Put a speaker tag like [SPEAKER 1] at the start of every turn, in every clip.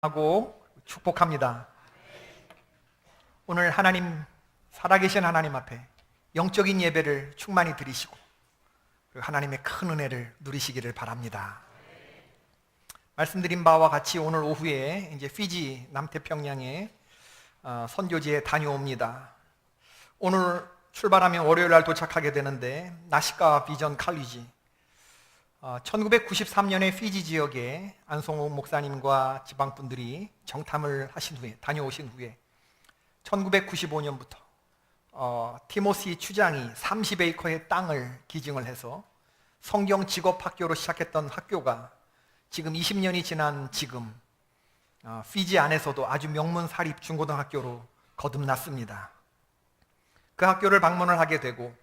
[SPEAKER 1] 하고 축복합니다. 오늘 살아계신 하나님 앞에 영적인 예배를 충만히 드리시고 그리고 하나님의 큰 은혜를 누리시기를 바랍니다. 말씀드린 바와 같이 오늘 오후에 이제 피지 남태평양에 선교지에 다녀옵니다. 오늘 출발하면 월요일 날 도착하게 되는데 나시카 비전 칼리지 1993년에 피지 지역에 안성호 목사님과 지방분들이 정탐을 하신 후에 다녀오신 후에 1995년부터 티모시 추장이 30에이커의 땅을 기증을 해서 성경 직업학교로 시작했던 학교가 지금 20년이 지난 지금 피지 안에서도 아주 명문사립 중고등학교로 거듭났습니다. 그 학교를 방문을 하게 되고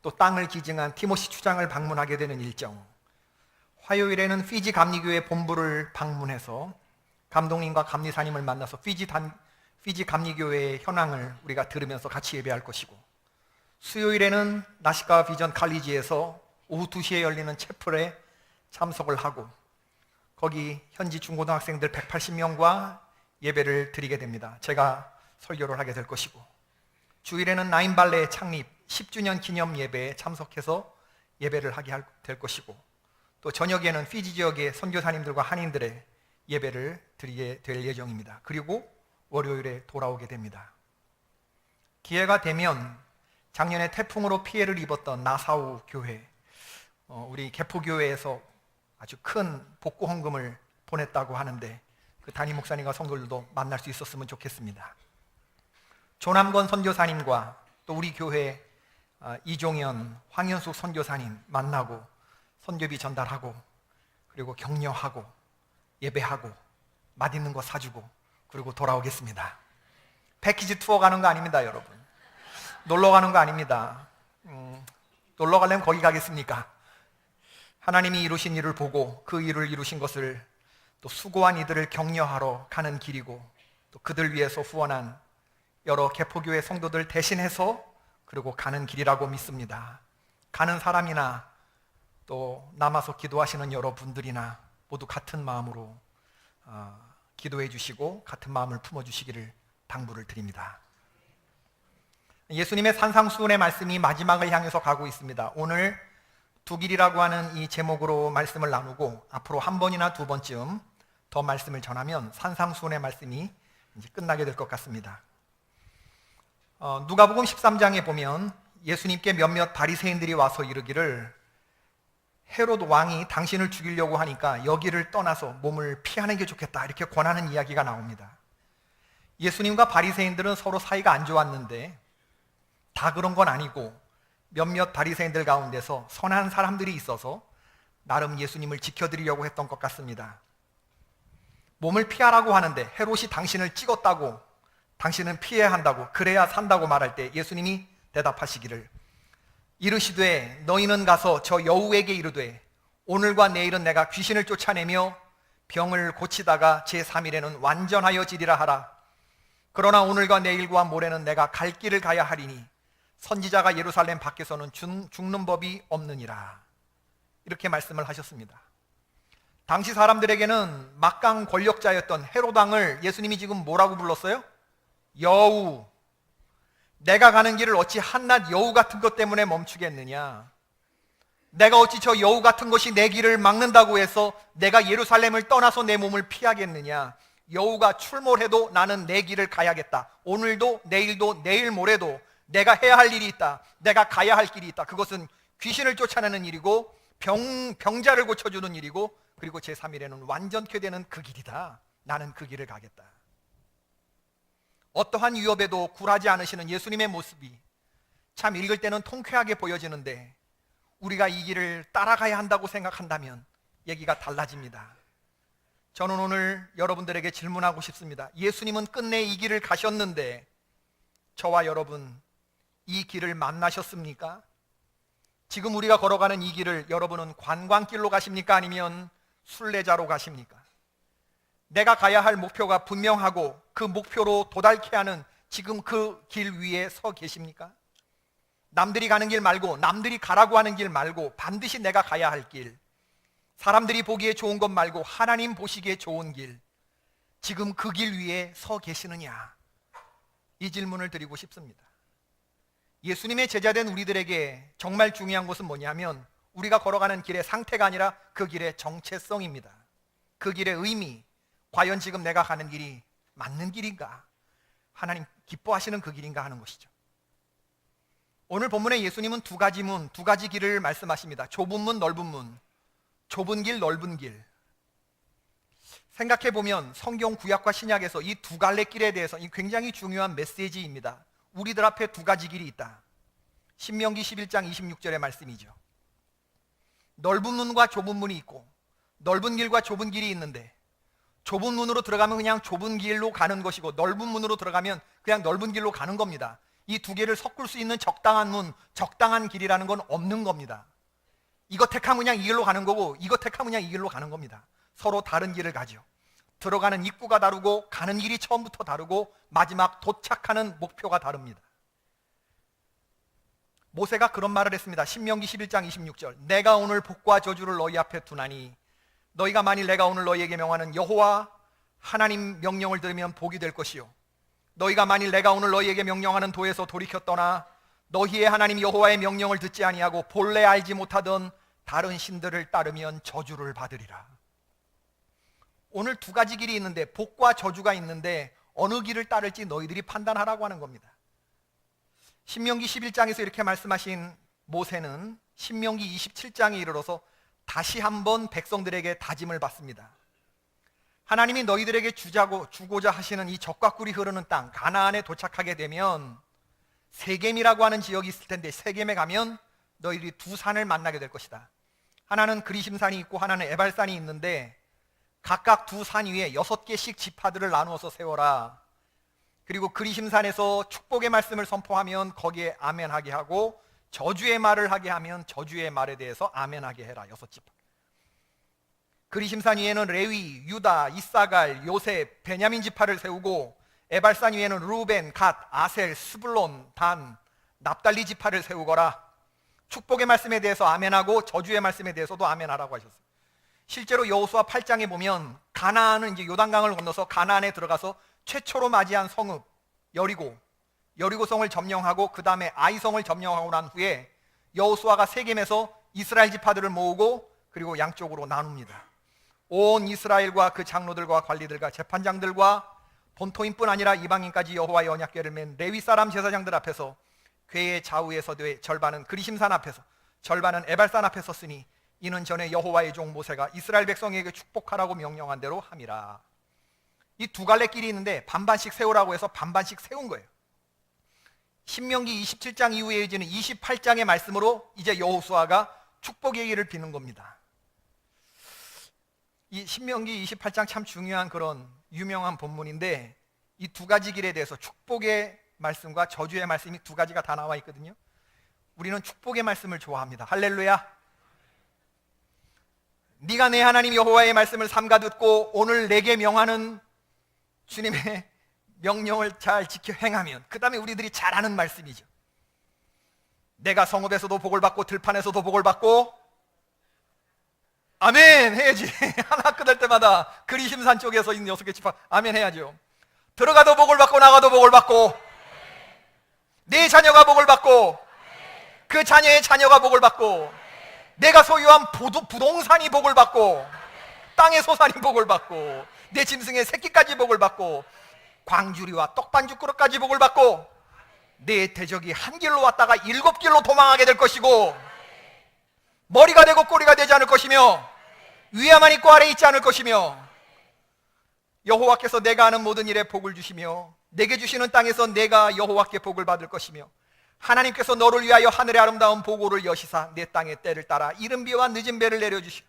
[SPEAKER 1] 또 땅을 기증한 티모시 추장을 방문하게 되는 일정, 화요일에는 피지 감리교회 본부를 방문해서 감독님과 감리사님을 만나서 피지 감리교회의 현황을 우리가 들으면서 같이 예배할 것이고, 수요일에는 나시카 비전 칼리지에서 오후 2시에 열리는 채플에 참석을 하고 거기 현지 중고등학생들 180명과 예배를 드리게 됩니다. 제가 설교를 하게 될 것이고, 주일에는 나인발레 창립 10주년 기념 예배에 참석해서 예배를 하게 될 것이고, 또 저녁에는 피지 지역의 선교사님들과 한인들의 예배를 드리게 될 예정입니다. 그리고 월요일에 돌아오게 됩니다. 기회가 되면 작년에 태풍으로 피해를 입었던 나사우 교회, 우리 개포교회에서 아주 큰 복구 헌금을 보냈다고 하는데 그 담임 목사님과 성도들도 만날 수 있었으면 좋겠습니다. 조남건 선교사님과 또 우리 교회 이종현, 황현숙 선교사님 만나고 선교비 전달하고 그리고 격려하고 예배하고 맛있는 거 사주고 그리고 돌아오겠습니다. 패키지 투어 가는 거 아닙니다, 여러분. 놀러 가는 거 아닙니다. 놀러 가려면 거기 가겠습니까? 하나님이 이루신 일을 보고 그 일을 이루신 것을 또 수고한 이들을 격려하러 가는 길이고, 또 그들 위해서 후원한 여러 개포교회 성도들 대신해서 그리고 가는 길이라고 믿습니다. 가는 사람이나 또 남아서 기도하시는 여러분들이나 모두 같은 마음으로 기도해 주시고 같은 마음을 품어주시기를 당부를 드립니다. 예수님의 산상수훈의 말씀이 마지막을 향해서 가고 있습니다. 오늘 두 길이라고 하는 이 제목으로 말씀을 나누고 앞으로 한 번이나 두 번쯤 더 말씀을 전하면 산상수훈의 말씀이 이제 끝나게 될 것 같습니다. 누가복음 13장에 보면 예수님께 몇몇 바리새인들이 와서 이르기를 헤롯 왕이 당신을 죽이려고 하니까 여기를 떠나서 몸을 피하는 게 좋겠다, 이렇게 권하는 이야기가 나옵니다. 예수님과 바리새인들은 서로 사이가 안 좋았는데 다 그런 건 아니고 몇몇 바리새인들 가운데서 선한 사람들이 있어서 나름 예수님을 지켜드리려고 했던 것 같습니다. 몸을 피하라고 하는데 헤롯이 당신을 찍었다고, 당신은 피해야 한다고, 그래야 산다고 말할 때 예수님이 대답하시기를 이르시되 너희는 가서 저 여우에게 이르되 오늘과 내일은 내가 귀신을 쫓아내며 병을 고치다가 제3일에는 완전하여 지리라 하라. 그러나 오늘과 내일과 모레는 내가 갈 길을 가야 하리니 선지자가 예루살렘 밖에서는 죽는 법이 없느니라. 이렇게 말씀을 하셨습니다. 당시 사람들에게는 막강 권력자였던 헤롯 왕을 예수님이 지금 뭐라고 불렀어요? 여우. 내가 가는 길을 어찌 한낱 여우 같은 것 때문에 멈추겠느냐? 내가 어찌 저 여우 같은 것이 내 길을 막는다고 해서 내가 예루살렘을 떠나서 내 몸을 피하겠느냐? 여우가 출몰해도 나는 내 길을 가야겠다. 오늘도 내일도 내일 모레도 내가 해야 할 일이 있다. 내가 가야 할 길이 있다. 그것은 귀신을 쫓아내는 일이고 병자를 고쳐주는 일이고 그리고 제3일에는 완전케 되는 그 길이다. 나는 그 길을 가겠다. 어떠한 위협에도 굴하지 않으시는 예수님의 모습이 참 읽을 때는 통쾌하게 보여지는데 우리가 이 길을 따라가야 한다고 생각한다면 얘기가 달라집니다. 저는 오늘 여러분들에게 질문하고 싶습니다. 예수님은 끝내 이 길을 가셨는데 저와 여러분 이 길을 만나셨습니까? 지금 우리가 걸어가는 이 길을 여러분은 관광길로 가십니까? 아니면 순례자로 가십니까? 내가 가야 할 목표가 분명하고 그 목표로 도달케 하는 지금 그 길 위에 서 계십니까? 남들이 가는 길 말고, 남들이 가라고 하는 길 말고 반드시 내가 가야 할 길, 사람들이 보기에 좋은 것 말고 하나님 보시기에 좋은 길, 지금 그 길 위에 서 계시느냐? 이 질문을 드리고 싶습니다. 예수님의 제자된 우리들에게 정말 중요한 것은 뭐냐면 우리가 걸어가는 길의 상태가 아니라 그 길의 정체성입니다. 그 길의 의미, 과연 지금 내가 가는 길이 맞는 길인가? 하나님 기뻐하시는 그 길인가 하는 것이죠. 오늘 본문에 예수님은 두 가지 길을 말씀하십니다. 좁은 문, 넓은 문. 좁은 길, 넓은 길. 생각해보면 성경 구약과 신약에서 이 두 갈래 길에 대해서 이 굉장히 중요한 메시지입니다. 우리들 앞에 두 가지 길이 있다. 신명기 11장 26절의 말씀이죠. 넓은 문과 좁은 문이 있고 넓은 길과 좁은 길이 있는데 좁은 문으로 들어가면 그냥 좁은 길로 가는 것이고 넓은 문으로 들어가면 그냥 넓은 길로 가는 겁니다. 이 두 개를 섞을 수 있는 적당한 문, 적당한 길이라는 건 없는 겁니다. 이거 택하면 그냥 이 길로 가는 거고 이거 택하면 그냥 이 길로 가는 겁니다. 서로 다른 길을 가죠. 들어가는 입구가 다르고 가는 길이 처음부터 다르고 마지막 도착하는 목표가 다릅니다. 모세가 그런 말을 했습니다. 신명기 11장 26절. 내가 오늘 복과 저주를 너희 앞에 두나니 너희가 만일 내가 오늘 너희에게 명하는 여호와 하나님 명령을 들으면 복이 될 것이요 너희가 만일 내가 오늘 너희에게 명령하는 도에서 돌이켜 떠나 너희의 하나님 여호와의 명령을 듣지 아니하고 본래 알지 못하던 다른 신들을 따르면 저주를 받으리라. 오늘 두 가지 길이 있는데 복과 저주가 있는데 어느 길을 따를지 너희들이 판단하라고 하는 겁니다. 신명기 11장에서 이렇게 말씀하신 모세는 신명기 27장에 이르러서 다시 한번 백성들에게 다짐을 받습니다. 하나님이 너희들에게 주고자 하시는 이 적과 꿀이 흐르는 땅 가나안에 도착하게 되면 세겜이라고 하는 지역이 있을 텐데 세겜에 가면 너희들이 두 산을 만나게 될 것이다. 하나는 그리심산이 있고 하나는 에발산이 있는데 각각 두 산 위에 6개씩 지파들을 나누어서 세워라. 그리고 그리심산에서 축복의 말씀을 선포하면 거기에 아멘하게 하고 저주의 말을 하게 하면 저주의 말에 대해서 아멘하게 해라. 6지파. 그리심산 위에는 레위, 유다, 이사갈, 요셉, 베냐민 지파를 세우고 에발산 위에는 루벤, 갓, 아셀, 스불론, 단, 납달리 지파를 세우거라. 축복의 말씀에 대해서 아멘하고 저주의 말씀에 대해서도 아멘하라고 하셨어요. 실제로 여호수아 8장에 보면 가나안은 이제 요단강을 건너서 가나안에 들어가서 최초로 맞이한 성읍 여리고성을 점령하고 그 다음에 아이성을 점령하고 난 후에 여호수아가 세겜에서 이스라엘 지파들을 모으고 그리고 양쪽으로 나눕니다. 온 이스라엘과 그 장로들과 관리들과 재판장들과 본토인뿐 아니라 이방인까지 여호와의 언약궤를 맨 레위 사람 제사장들 앞에서 궤의 좌우에 서되 절반은 그리심산 앞에서 절반은 에발산 앞에 섰으니 이는 전에 여호와의 종 모세가 이스라엘 백성에게 축복하라고 명령한 대로 함이라. 이 두 갈래 길이 있는데 반반씩 세우라고 해서 반반씩 세운 거예요. 신명기 27장 이후에 이어지는 28장의 말씀으로 이제 여호수아가 축복의 길을 비는 겁니다. 이 신명기 28장 참 중요한 그런 유명한 본문인데 이 두 가지 길에 대해서 축복의 말씀과 저주의 말씀이 두 가지가 다 나와 있거든요. 우리는 축복의 말씀을 좋아합니다. 할렐루야. 네가 내 하나님 여호와의 말씀을 삼가 듣고 오늘 내게 명하는 주님의 명령을 잘 지켜 행하면, 그 다음에 우리들이 잘 아는 말씀이죠. 내가 성읍에서도 복을 받고 들판에서도 복을 받고, 아멘 해야지. 하나 끝날 때마다 그리심산 쪽에서 있는 6개 지파 아멘 해야죠. 들어가도 복을 받고 나가도 복을 받고, 내 자녀가 복을 받고 그 자녀의 자녀가 복을 받고, 내가 소유한 부동산이 복을 받고, 땅의 소산이 복을 받고, 내 짐승의 새끼까지 복을 받고, 광주리와 떡반죽 그릇까지 복을 받고, 내 대적이 한 길로 왔다가 7길로 도망하게 될 것이고, 머리가 되고 꼬리가 되지 않을 것이며, 위에만 있고 아래에 있지 않을 것이며, 여호와께서 내가 하는 모든 일에 복을 주시며 내게 주시는 땅에서 내가 여호와께 복을 받을 것이며, 하나님께서 너를 위하여 하늘의 아름다운 보고를 여시사 내 땅의 때를 따라 이른 비와 늦은 배를 내려주시오.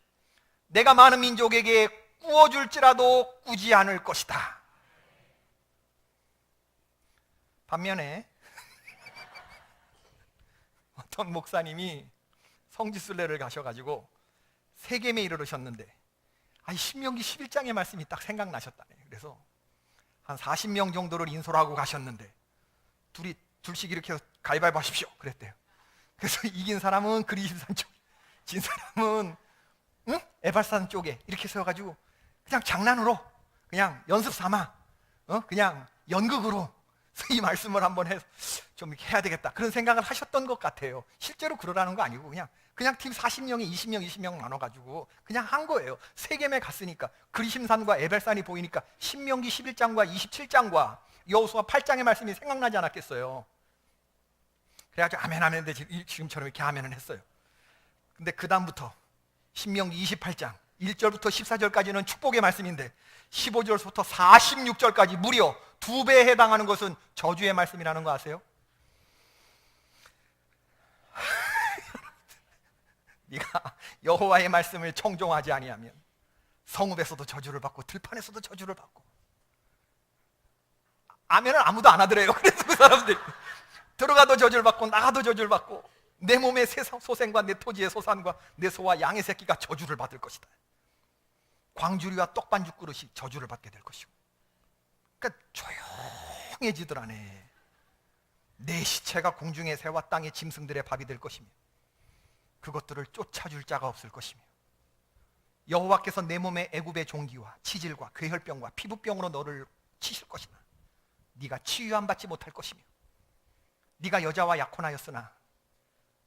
[SPEAKER 1] 내가 많은 민족에게 꾸어줄지라도 꾸지 않을 것이다. 반면에 어떤 목사님이 성지순례를 가셔가지고 세겜에 이르르셨는데, 신명기 11장의 말씀이 딱 생각나셨다네. 그래서 한 40명 정도를 인솔 하고 가셨는데 둘씩 이렇게 해서 가위바위보 하십시오 그랬대요. 그래서 이긴 사람은 그리심산 쪽, 진 사람은 에발산 쪽에 이렇게 세워가지고 그냥 장난으로 그냥 연습 삼아 그냥 연극으로 이 말씀을 한번 해서 좀 이렇게 해야 되겠다 그런 생각을 하셨던 것 같아요. 실제로 그러라는 거 아니고 그냥 팀 40명이 20명 나눠가지고 그냥 한 거예요. 세겜에 갔으니까 그리심산과 에벨산이 보이니까 신명기 11장과 27장과 여호수아 8장의 말씀이 생각나지 않았겠어요. 그래가지고 아멘 하는데 지금처럼 이렇게 아멘을 했어요. 근데 그 다음부터 신명기 28장 1절부터 14절까지는 축복의 말씀인데 15절부터 46절까지 무려 2배에 해당하는 것은 저주의 말씀이라는 거 아세요? 네가 여호와의 말씀을 청종하지 아니하면 성읍에서도 저주를 받고 들판에서도 저주를 받고. 아멘을 아무도 안 하더래요. 그래서 그 사람들이 들어가도 저주를 받고 나가도 저주를 받고 내 몸의 소생과 내 토지의 소산과 내 소와 양의 새끼가 저주를 받을 것이다. 광주리와 떡반죽 그릇이 저주를 받게 될 것이고. 그러니까 조용해지더라네. 내 시체가 공중의 새와 땅의 짐승들의 밥이 될 것이며 그것들을 쫓아줄 자가 없을 것이며 여호와께서 내 몸에 애굽의 종기와 치질과 괴혈병과 피부병으로 너를 치실 것이나 네가 치유함 받지 못할 것이며 네가 여자와 약혼하였으나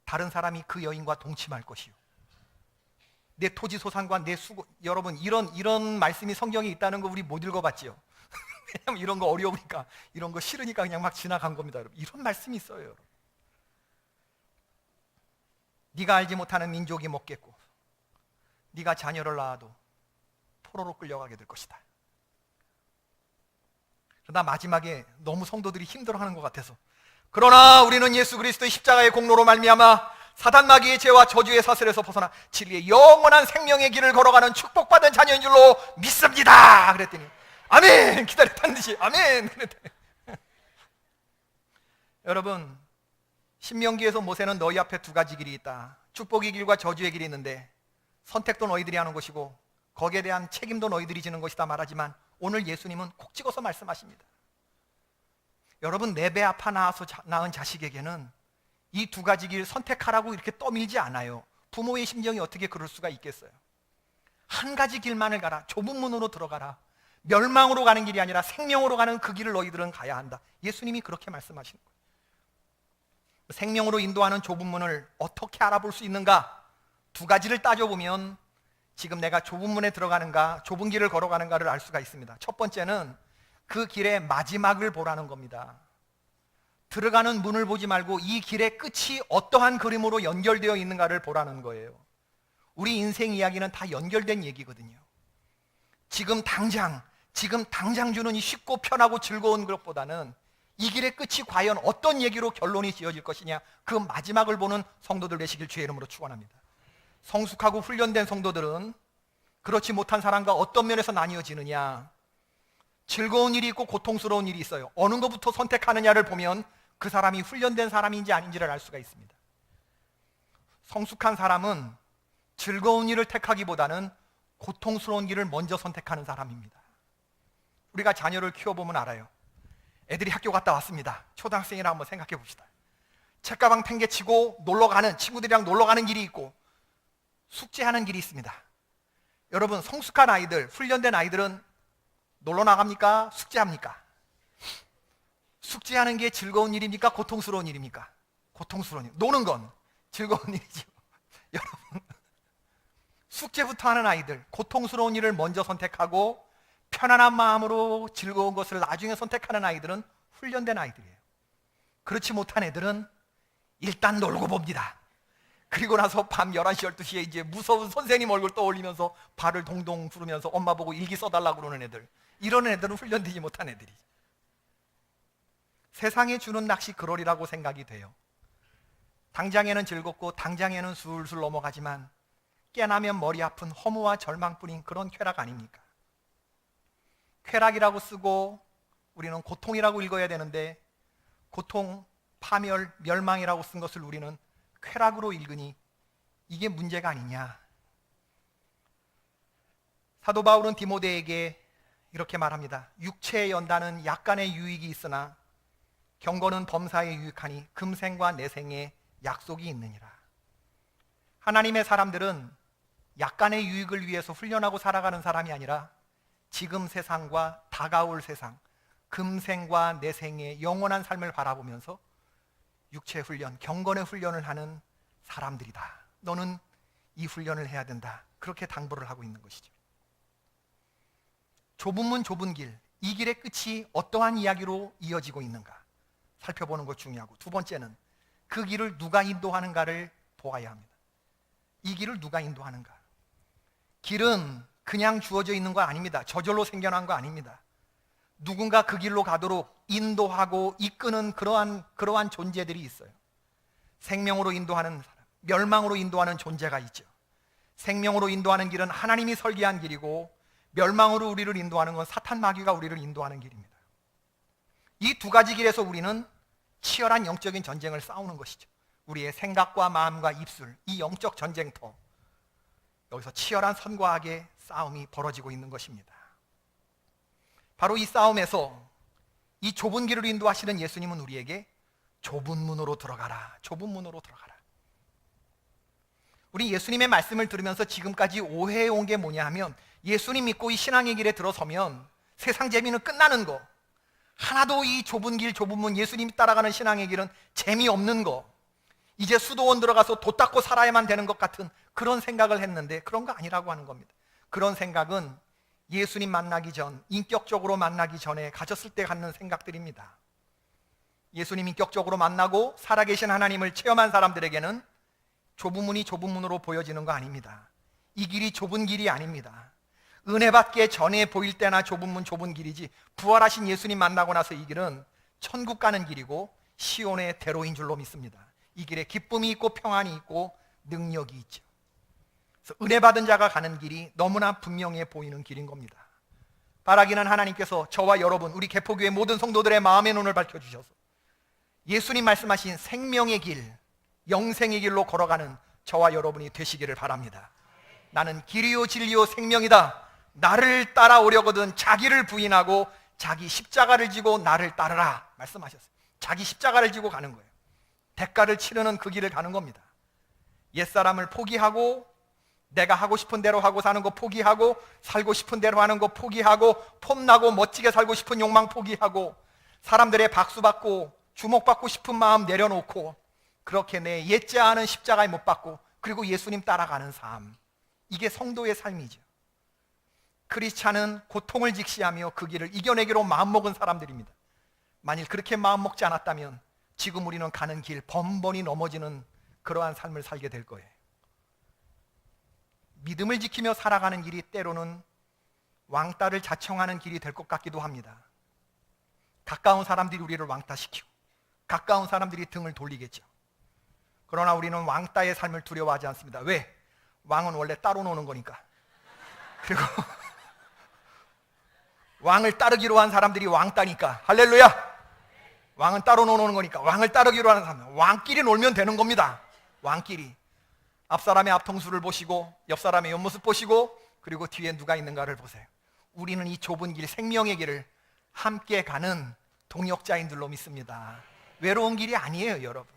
[SPEAKER 1] 다른 사람이 그 여인과 동침할 것이요 내 토지 소산과 내 수고. 여러분 이런 말씀이 성경에 있다는 거 우리 못 읽어봤지요. 왜냐면 이런 거 어려우니까 이런 거 싫으니까 그냥 막 지나간 겁니다. 여러분 이런 말씀이 있어요. 여러분. 네가 알지 못하는 민족이 먹겠고 네가 자녀를 낳아도 포로로 끌려가게 될 것이다. 그러나 마지막에 너무 성도들이 힘들어하는 것 같아서 그러나 우리는 예수 그리스도의 십자가의 공로로 말미암아 사단 마귀의 죄와 저주의 사슬에서 벗어나 진리의 영원한 생명의 길을 걸어가는 축복받은 자녀인 줄로 믿습니다. 그랬더니 아멘 기다렸다는 듯이 아멘 그랬더니 여러분 신명기에서 모세는 너희 앞에 2가지 길이 있다. 축복의 길과 저주의 길이 있는데 선택도 너희들이 하는 것이고 거기에 대한 책임도 너희들이 지는 것이다 말하지만 오늘 예수님은 콕 찍어서 말씀하십니다. 여러분 내 배 아파 낳아서 낳은 자식에게는 이 2가지 길 선택하라고 이렇게 떠밀지 않아요. 부모의 심정이 어떻게 그럴 수가 있겠어요. 한 가지 길만을 가라. 좁은 문으로 들어가라. 멸망으로 가는 길이 아니라 생명으로 가는 그 길을 너희들은 가야 한다. 예수님이 그렇게 말씀하시는 거예요. 생명으로 인도하는 좁은 문을 어떻게 알아볼 수 있는가? 2가지를 따져보면 지금 내가 좁은 문에 들어가는가 좁은 길을 걸어가는가를 알 수가 있습니다. 첫 번째는 그 길의 마지막을 보라는 겁니다. 들어가는 문을 보지 말고 이 길의 끝이 어떠한 그림으로 연결되어 있는가를 보라는 거예요. 우리 인생 이야기는 다 연결된 얘기거든요. 지금 당장 주는 이 쉽고 편하고 즐거운 것보다는 이 길의 끝이 과연 어떤 얘기로 결론이 지어질 것이냐 그 마지막을 보는 성도들 되시길 주의 이름으로 축원합니다. 성숙하고 훈련된 성도들은 그렇지 못한 사람과 어떤 면에서 나뉘어지느냐. 즐거운 일이 있고 고통스러운 일이 있어요. 어느 것부터 선택하느냐를 보면 그 사람이 훈련된 사람인지 아닌지를 알 수가 있습니다. 성숙한 사람은 즐거운 일을 택하기보다는 고통스러운 길을 먼저 선택하는 사람입니다. 우리가 자녀를 키워보면 알아요. 애들이 학교 갔다 왔습니다. 초등학생이라 한번 생각해 봅시다. 책가방 팽개치고 놀러가는 친구들이랑 놀러가는 길이 있고 숙제하는 길이 있습니다. 여러분 성숙한 아이들, 훈련된 아이들은 놀러 나갑니까? 숙제합니까? 숙제하는 게 즐거운 일입니까? 고통스러운 일입니까? 고통스러운 일. 노는 건 즐거운 일이죠. 여러분 숙제부터 하는 아이들, 고통스러운 일을 먼저 선택하고 편안한 마음으로 즐거운 것을 나중에 선택하는 아이들은 훈련된 아이들이에요. 그렇지 못한 애들은 일단 놀고 봅니다. 그리고 나서 밤 11시, 12시에 이제 무서운 선생님 얼굴 떠올리면서 발을 동동 구르면서 엄마 보고 일기 써달라고 그러는 애들, 이런 애들은 훈련되지 못한 애들이죠. 세상에 주는 낚시 그러리라고 생각이 돼요. 당장에는 즐겁고 당장에는 술술 넘어가지만 깨나면 머리 아픈 허무와 절망뿐인 그런 쾌락 아닙니까? 쾌락이라고 쓰고 우리는 고통이라고 읽어야 되는데 고통, 파멸, 멸망이라고 쓴 것을 우리는 쾌락으로 읽으니 이게 문제가 아니냐. 사도 바울은 디모데에게 이렇게 말합니다. 육체의 연단은 약간의 유익이 있으나 경건은 범사에 유익하니 금생과 내생에 약속이 있느니라. 하나님의 사람들은 약간의 유익을 위해서 훈련하고 살아가는 사람이 아니라 지금 세상과 다가올 세상, 금생과 내생의 영원한 삶을 바라보면서 육체 훈련, 경건의 훈련을 하는 사람들이다. 너는 이 훈련을 해야 된다. 그렇게 당부를 하고 있는 것이죠. 좁은 문 좁은 길, 이 길의 끝이 어떠한 이야기로 이어지고 있는가 살펴보는 것 중요하고, 두 번째는 그 길을 누가 인도하는가를 보아야 합니다. 이 길을 누가 인도하는가. 길은 그냥 주어져 있는 거 아닙니다. 저절로 생겨난 거 아닙니다. 누군가 그 길로 가도록 인도하고 이끄는 그러한 존재들이 있어요. 생명으로 인도하는 사람, 멸망으로 인도하는 존재가 있죠. 생명으로 인도하는 길은 하나님이 설계한 길이고, 멸망으로 우리를 인도하는 건 사탄 마귀가 우리를 인도하는 길입니다. 이 두 가지 길에서 우리는 치열한 영적인 전쟁을 싸우는 것이죠. 우리의 생각과 마음과 입술, 이 영적 전쟁터, 여기서 치열한 선과 악의 싸움이 벌어지고 있는 것입니다. 바로 이 싸움에서 이 좁은 길을 인도하시는 예수님은 우리에게 좁은 문으로 들어가라, 좁은 문으로 들어가라. 우리 예수님의 말씀을 들으면서 지금까지 오해해 온 게 뭐냐 하면, 예수님 믿고 이 신앙의 길에 들어서면 세상 재미는 끝나는 거, 하나도 이 좁은 길, 좁은 문, 예수님이 따라가는 신앙의 길은 재미없는 거, 이제 수도원 들어가서 돛 닦고 살아야만 되는 것 같은 그런 생각을 했는데, 그런 거 아니라고 하는 겁니다. 그런 생각은 예수님 만나기 전, 인격적으로 만나기 전에 가졌을 때 갖는 생각들입니다. 예수님 인격적으로 만나고 살아계신 하나님을 체험한 사람들에게는 좁은 문이 좁은 문으로 보여지는 거 아닙니다. 이 길이 좁은 길이 아닙니다. 은혜 받기 전에 보일 때나 좁은 문 좁은 길이지, 부활하신 예수님 만나고 나서 이 길은 천국 가는 길이고 시온의 대로인 줄로 믿습니다. 이 길에 기쁨이 있고 평안이 있고 능력이 있죠. 그래서 은혜 받은 자가 가는 길이 너무나 분명해 보이는 길인 겁니다. 바라기는 하나님께서 저와 여러분, 우리 개포교회 모든 성도들의 마음의 눈을 밝혀주셔서 예수님 말씀하신 생명의 길, 영생의 길로 걸어가는 저와 여러분이 되시기를 바랍니다. 나는 길이요 진리요 생명이다. 나를 따라오려거든 자기를 부인하고 자기 십자가를 지고 나를 따르라 말씀하셨어요. 자기 십자가를 지고 가는 거예요. 대가를 치르는 그 길을 가는 겁니다. 옛사람을 포기하고, 내가 하고 싶은 대로 하고 사는 거 포기하고, 살고 싶은 대로 하는 거 포기하고, 폼나고 멋지게 살고 싶은 욕망 포기하고, 사람들의 박수받고 주목받고 싶은 마음 내려놓고, 그렇게 내 옛자 하는 십자가에 못 박고, 그리고 예수님 따라가는 삶, 이게 성도의 삶이죠. 크리스찬은 고통을 직시하며 그 길을 이겨내기로 마음먹은 사람들입니다. 만일 그렇게 마음먹지 않았다면 지금 우리는 가는 길 번번이 넘어지는 그러한 삶을 살게 될 거예요. 믿음을 지키며 살아가는 길이 때로는 왕따를 자청하는 길이 될 것 같기도 합니다. 가까운 사람들이 우리를 왕따시키고 가까운 사람들이 등을 돌리겠죠. 그러나 우리는 왕따의 삶을 두려워하지 않습니다. 왜? 왕은 원래 따로 노는 거니까. 그리고 왕을 따르기로 한 사람들이 왕따니까. 할렐루야! 왕은 따로 노는 거니까 왕을 따르기로 하는 사람, 왕끼리 놀면 되는 겁니다. 왕끼리. 앞사람의 앞통수를 보시고 옆 사람의 옆모습 보시고, 그리고 뒤에 누가 있는가를 보세요. 우리는 이 좁은 길, 생명의 길을 함께 가는 동역자인 줄로 믿습니다. 외로운 길이 아니에요, 여러분.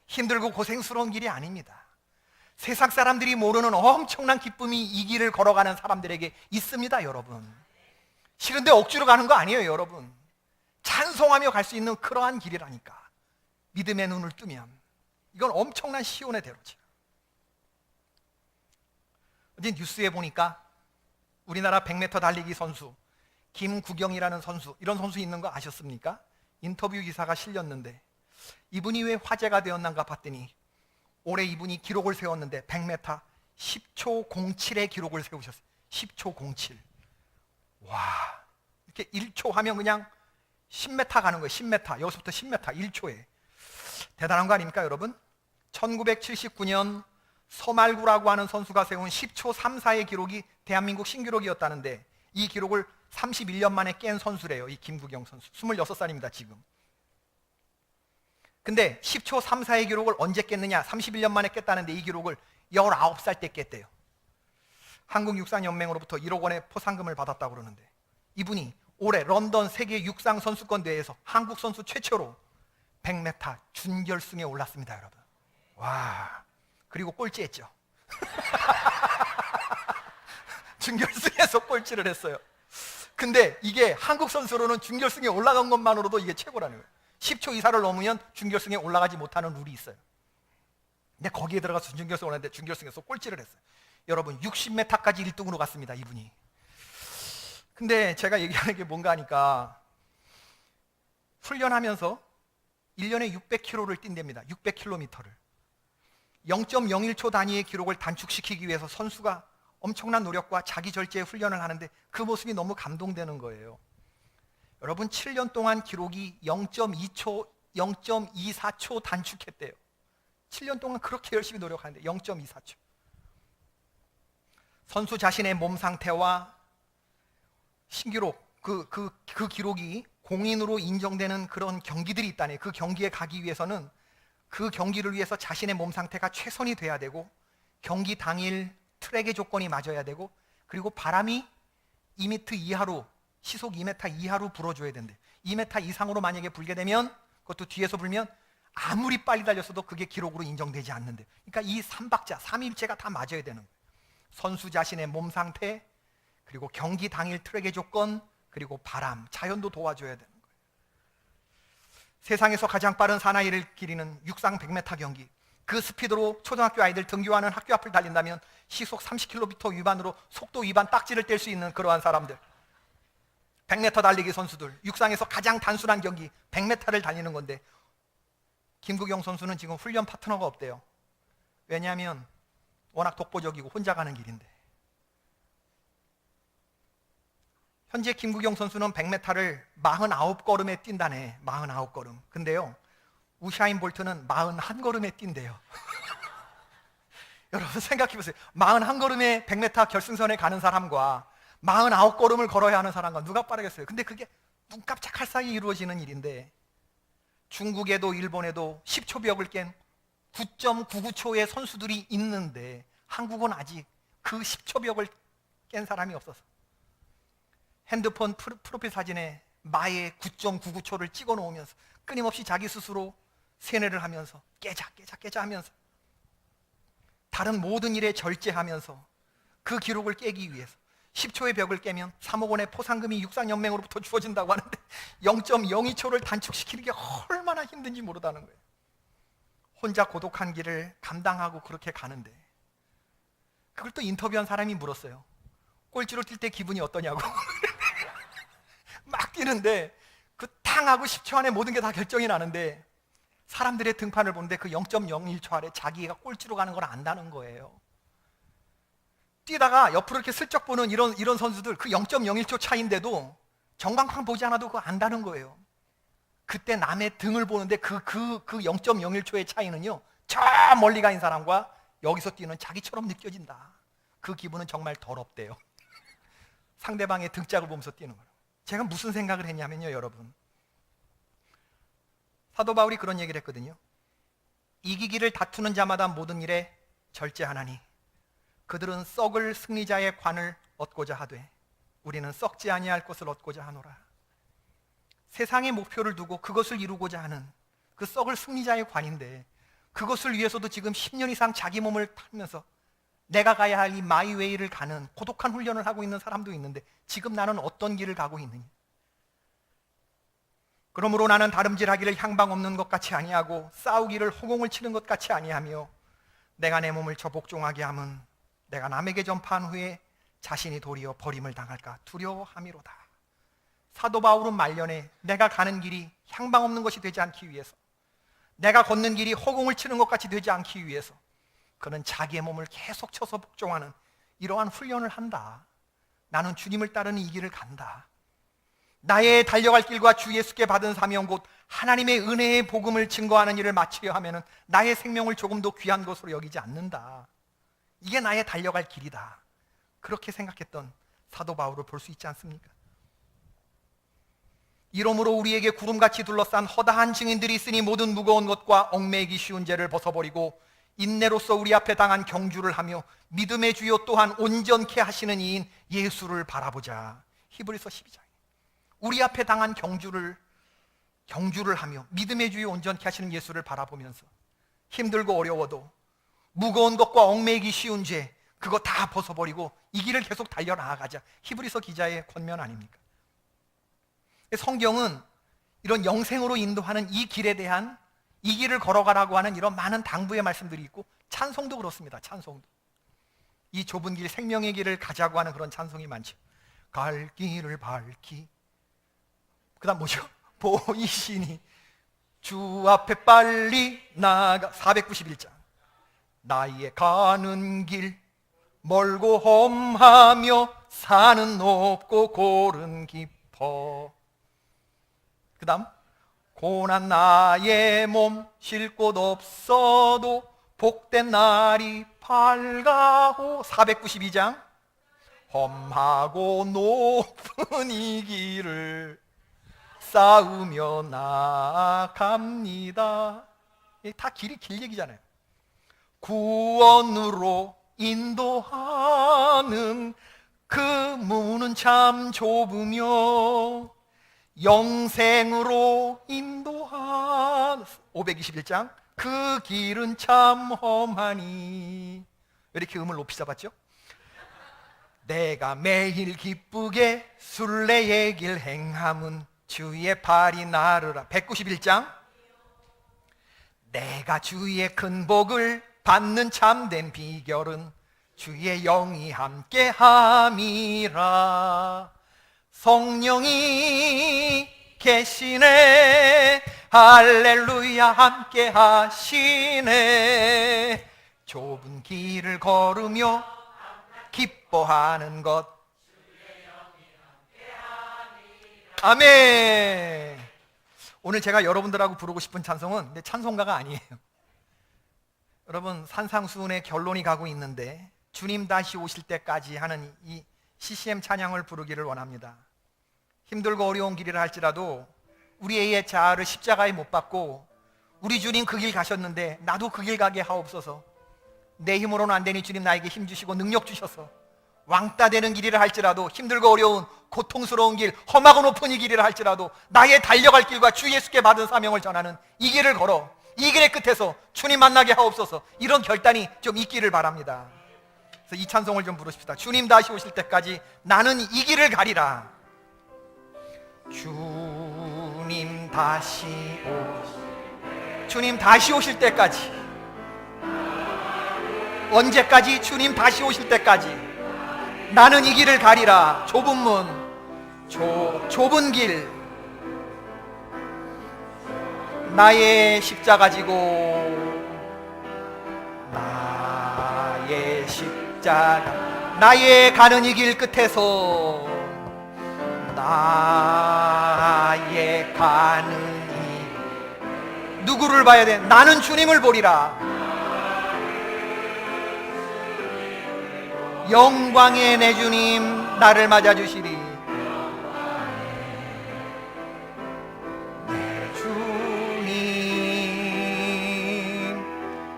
[SPEAKER 1] 힘들고 고생스러운 길이 아닙니다. 세상 사람들이 모르는 엄청난 기쁨이 이 길을 걸어가는 사람들에게 있습니다, 여러분. 싫은데 억지로 가는 거 아니에요, 여러분. 찬송하며 갈 수 있는 그러한 길이라니까. 믿음의 눈을 뜨면 이건 엄청난 시온의 대로죠. 어제 뉴스에 보니까 우리나라 100m 달리기 선수 김구경이라는 선수, 이런 선수 있는 거 아셨습니까? 인터뷰 기사가 실렸는데 이분이 왜 화제가 되었는가 봤더니 올해 이분이 기록을 세웠는데 100m 10초 07의 기록을 세우셨어요. 10초 07. 와, 이렇게 1초 하면 그냥 10m 가는 거예요. 10m, 여기서부터 10m 1초에. 대단한 거 아닙니까, 여러분? 1979년 서말구라고 하는 선수가 세운 10초 34의 기록이 대한민국 신기록이었다는데, 이 기록을 31년 만에 깬 선수래요. 이 김구경 선수 26살입니다 지금. 근데 10초 34의 기록을 언제 깼느냐? 31년 만에 깼다는데 이 기록을 19살 때 깼대요. 한국육상연맹으로부터 1억 원의 포상금을 받았다고 그러는데, 이분이 올해 런던 세계 육상 선수권 대회에서 한국 선수 최초로 100m 준결승에 올랐습니다, 여러분. 와, 그리고 꼴찌했죠. 준결승에서 꼴찌를 했어요. 근데 이게 한국 선수로는 준결승에 올라간 것만으로도 이게 최고라는 거예요. 10초 이사를 넘으면 준결승에 올라가지 못하는 룰이 있어요. 근데 거기에 들어가서 준결승 올랐는데 준결승에서 꼴찌를 했어요. 여러분 60m까지 1등으로 갔습니다, 이분이. 근데 제가 얘기하는 게 뭔가 하니까 훈련하면서 1년에 600km를 뛴답니다. 600km를 0.01초 단위의 기록을 단축시키기 위해서 선수가 엄청난 노력과 자기 절제의 훈련을 하는데 그 모습이 너무 감동되는 거예요. 여러분 7년 동안 기록이 0.2초, 0.24초 단축했대요. 7년 동안 그렇게 열심히 노력하는데 0.24초. 선수 자신의 몸 상태와 신기록, 그 기록이 공인으로 인정되는 그런 경기들이 있다네. 그 경기에 가기 위해서는 그 경기를 위해서 자신의 몸 상태가 최선이 돼야 되고, 경기 당일 트랙의 조건이 맞아야 되고, 그리고 바람이 2m 이하로, 시속 2m 이하로 불어줘야 된대. 2m 이상으로 만약에 불게 되면, 그것도 뒤에서 불면 아무리 빨리 달렸어도 그게 기록으로 인정되지 않는데, 그러니까 이 3박자, 3일체가 다 맞아야 되는 거예요. 선수 자신의 몸 상태, 그리고 경기 당일 트랙의 조건, 그리고 바람, 자연도 도와줘야 되는 거예요. 세상에서 가장 빠른 사나이를 기리는 육상 100m 경기, 그 스피드로 초등학교 아이들 등교하는 학교 앞을 달린다면 시속 30km 위반으로 속도 위반 딱지를 뗄 수 있는 그러한 사람들, 100m 달리기 선수들, 육상에서 가장 단순한 경기 100m를 달리는 건데, 김구경 선수는 지금 훈련 파트너가 없대요. 왜냐하면 워낙 독보적이고 혼자 가는 길인데. 현재 김구경 선수는 100m를 49걸음에 뛴다네. 49걸음. 근데요, 우샤인 볼트는 41걸음에 뛴대요. 여러분 생각해보세요. 41걸음에 100m 결승선에 가는 사람과 49걸음을 걸어야 하는 사람과 누가 빠르겠어요? 근데 그게 눈 깜짝할 사이에 이루어지는 일인데, 중국에도 일본에도 10초 벽을 깬 9.99초의 선수들이 있는데 한국은 아직 그 10초 벽을 깬 사람이 없어서 핸드폰 프로필 사진에 마의 9.99초를 찍어 놓으면서 끊임없이 자기 스스로 세뇌를 하면서 깨자 하면서 다른 모든 일에 절제하면서 그 기록을 깨기 위해서 10초의 벽을 깨면 3억 원의 포상금이 육상연맹으로부터 주어진다고 하는데 0.02초를 단축시키는 게 얼마나 힘든지 모르다는 거예요. 혼자 고독한 길을 감당하고 그렇게 가는데, 그걸 또 인터뷰한 사람이 물었어요. 꼴찌로 뛸 때 기분이 어떠냐고. 막 뛰는데 그 탕하고 10초 안에 모든 게 다 결정이 나는데, 사람들의 등판을 보는데 그 0.01초 아래 자기가 꼴찌로 가는 걸 안다는 거예요. 뛰다가 옆으로 이렇게 슬쩍 보는 이런 선수들, 그 0.01초 차인데도 전광판 보지 않아도 그거 안다는 거예요. 그때 남의 등을 보는데 그 0.01초의 차이는요, 저 멀리 가 있는 사람과 여기서 뛰는 자기처럼 느껴진다. 그 기분은 정말 더럽대요. 상대방의 등짝을 보면서 뛰는 거예요. 제가 무슨 생각을 했냐면요, 여러분, 사도 바울이 그런 얘기를 했거든요. 이기기를 다투는 자마다 모든 일에 절제하나니 그들은 썩을 승리자의 관을 얻고자 하되 우리는 썩지 아니할 것을 얻고자 하노라. 세상의 목표를 두고 그것을 이루고자 하는 그 썩을 승리자의 관인데, 그것을 위해서도 지금 10년 이상 자기 몸을 타면서 내가 가야 할 이 마이웨이를 가는 고독한 훈련을 하고 있는 사람도 있는데, 지금 나는 어떤 길을 가고 있느냐? 그러므로 나는 다름질하기를 향방 없는 것 같이 아니하고 싸우기를 호공을 치는 것 같이 아니하며 내가 내 몸을 저복종하게 함은 내가 남에게 전파한 후에 자신이 도리어 버림을 당할까 두려워함이로다. 사도 바울은 말년에 내가 가는 길이 향방 없는 것이 되지 않기 위해서, 내가 걷는 길이 허공을 치는 것 같이 되지 않기 위해서 그는 자기의 몸을 계속 쳐서 복종하는 이러한 훈련을 한다. 나는 주님을 따르는 이 길을 간다. 나의 달려갈 길과 주 예수께 받은 사명 곧 하나님의 은혜의 복음을 증거하는 일을 마치려 하면은 나의 생명을 조금도 귀한 것으로 여기지 않는다. 이게 나의 달려갈 길이다. 그렇게 생각했던 사도 바울을 볼 수 있지 않습니까? 이러므로 우리에게 구름같이 둘러싼 허다한 증인들이 있으니 모든 무거운 것과 얽매이기 쉬운 죄를 벗어버리고 인내로서 우리 앞에 당한 경주를 하며 믿음의 주요 또한 온전케 하시는 이인 예수를 바라보자. 히브리서 12장. 우리 앞에 당한 경주를 하며 믿음의 주요 온전케 하시는 예수를 바라보면서 힘들고 어려워도 무거운 것과 얽매이기 쉬운 죄, 그거 다 벗어버리고 이 길을 계속 달려나가자. 히브리서 기자의 권면 아닙니까? 성경은 이런 영생으로 인도하는 이 길에 대한, 이 길을 걸어가라고 하는 이런 많은 당부의 말씀들이 있고, 찬송도 그렇습니다. 찬송도 이 좁은 길, 생명의 길을 가자고 하는 그런 찬송이 많죠. 갈 길을 밝히, 그 다음 뭐죠? 보이시니 주 앞에 빨리 나가. 491장. 나의 가는 길 멀고 험하며 산은 높고 골은 깊어. 그 다음, 고난 나의 몸 쉴 곳 없어도 복된 날이 밝아오. 492장. 험하고 높은 이 길을 싸우며 나아갑니다. 다 길이 길 얘기잖아요. 구원으로 인도하는 그 문은 참 좁으며 영생으로 인도하는 521장. 그 길은 참 험하니. 왜 이렇게 음을 높이 잡았죠? 내가 매일 기쁘게 순례의 길 행함은 주의 발이 나르라. 191장. 내가 주의 큰 복을 받는 참된 비결은 주의 영이 함께함이라. 성령이 계시네. 할렐루야, 함께 하시네. 좁은 길을 걸으며 기뻐하는 것. 아멘. 오늘 제가 여러분들하고 부르고 싶은 찬송은, 근데 찬송가가 아니에요. 여러분, 산상수훈의 결론이 가고 있는데 주님 다시 오실 때까지 하는 이 CCM 찬양을 부르기를 원합니다. 힘들고 어려운 길이라 할지라도 우리의 자아를 십자가에 못 박고 우리 주님 그 길 가셨는데 나도 그 길 가게 하옵소서. 내 힘으로는 안 되니 주님 나에게 힘 주시고 능력 주셔서 왕따 되는 길이라 할지라도, 힘들고 어려운 고통스러운 길, 험하고 높은 이 길이라 할지라도 나의 달려갈 길과 주 예수께 받은 사명을 전하는 이 길을 걸어 이 길의 끝에서 주님 만나게 하옵소서. 이런 결단이 좀 있기를 바랍니다. 그래서 이 찬송을 좀 부르십시다. 주님 다시 오실 때까지 나는 이 길을 가리라. 주님 다시 오실 때까지. 언제까지? 주님 다시 오실 때까지 나는 이 길을 가리라. 좁은 문, 좁은 길, 나의 십자가 지고, 나의 십자가, 나의 가는 이 길 끝에서, 나의 가는 이, 누구를 봐야 돼? 나는 주님을 보리라. 영광의 내 주님 나를 맞아주시리. 내 주님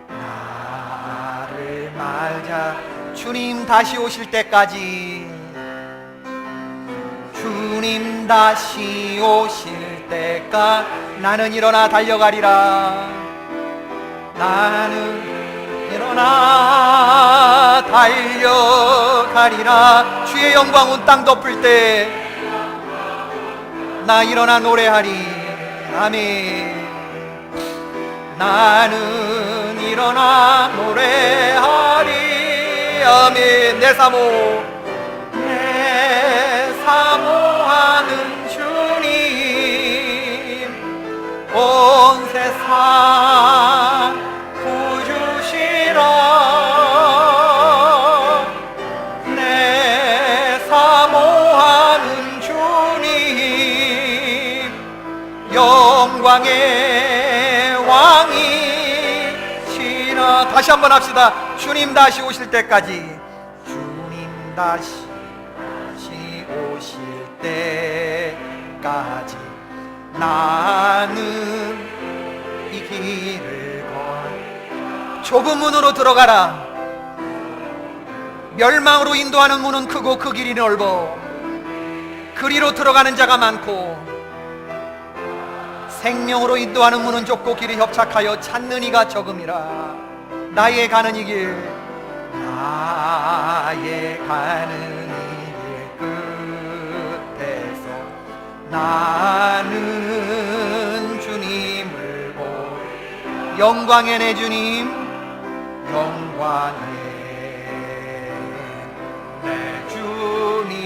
[SPEAKER 1] 나를 맞아. 주님 다시 오실 때까지, 주님 다시 오실 때까지 나는 일어나 달려가리라. 나는 일어나 달려가리라. 주의 영광은 땅 덮을 때 나 일어나 노래하리. 아멘. 나는 일어나 노래하리. 아멘. 내 사모하는 주님 온 세상 내 사모하는 주님 영광의 왕이시라. 다시 한번 합시다. 주님 다시 오실 때까지, 주님 다시 오실 때까지 나는 이 길을 좁은 문으로 들어가라. 멸망으로 인도하는 문은 크고 그 길이 넓어 그리로 들어가는 자가 많고, 생명으로 인도하는 문은 좁고 길이 협착하여 찾는 이가 적음이라. 나의 가는 이 길, 나의 가는 이 길 끝에서 나는 주님을 보 영광의 내 주님, 영광의 내 주님,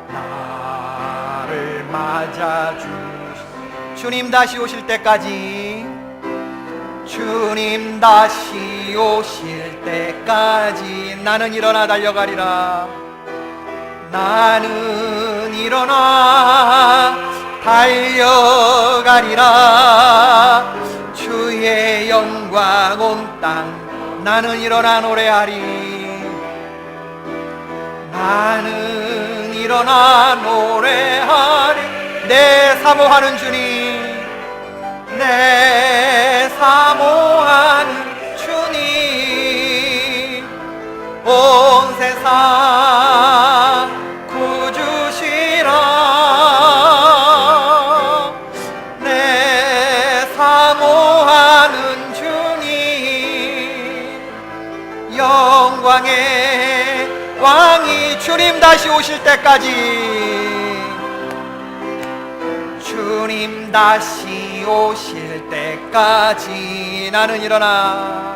[SPEAKER 1] 나를 맞아주시 주님 다시 오실 때까지, 주님 다시 오실 때까지 나는 일어나 달려가리라. 나는 일어나 달려가리라. 주의 영광 온 땅 나는 일어나 노래하리. 나는 일어나 노래하리. 내 사모하는 주님, 내 사모하는 주님, 온 세상 구주시라. 내 사모하는 주님, 영광의 왕이 주님 다시 오실 때까지, 주님 다시 오실 때까지 나는 일어나,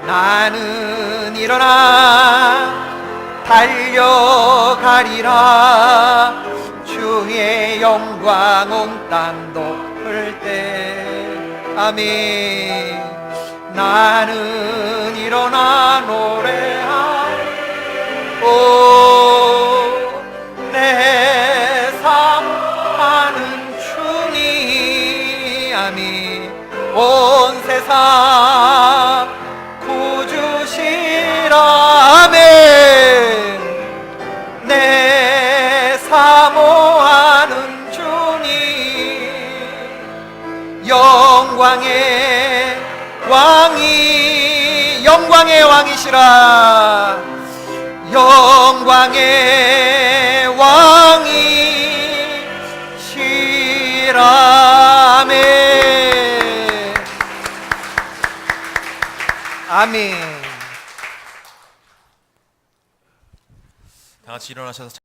[SPEAKER 1] 나는 일어나 달려가리라. 주의 영광 온 땅 덮을 때. 아멘. 나는 일어나 노래하리. 오, 내 사모하는 주님, 아멘. 온 세상 구주시라. 아멘. 내 사모하는 주님, 영광의 왕이, 영광의 왕이시라. 영광의 왕이시라. 아멘. 아멘.
[SPEAKER 2] 다 같이 일어나셔서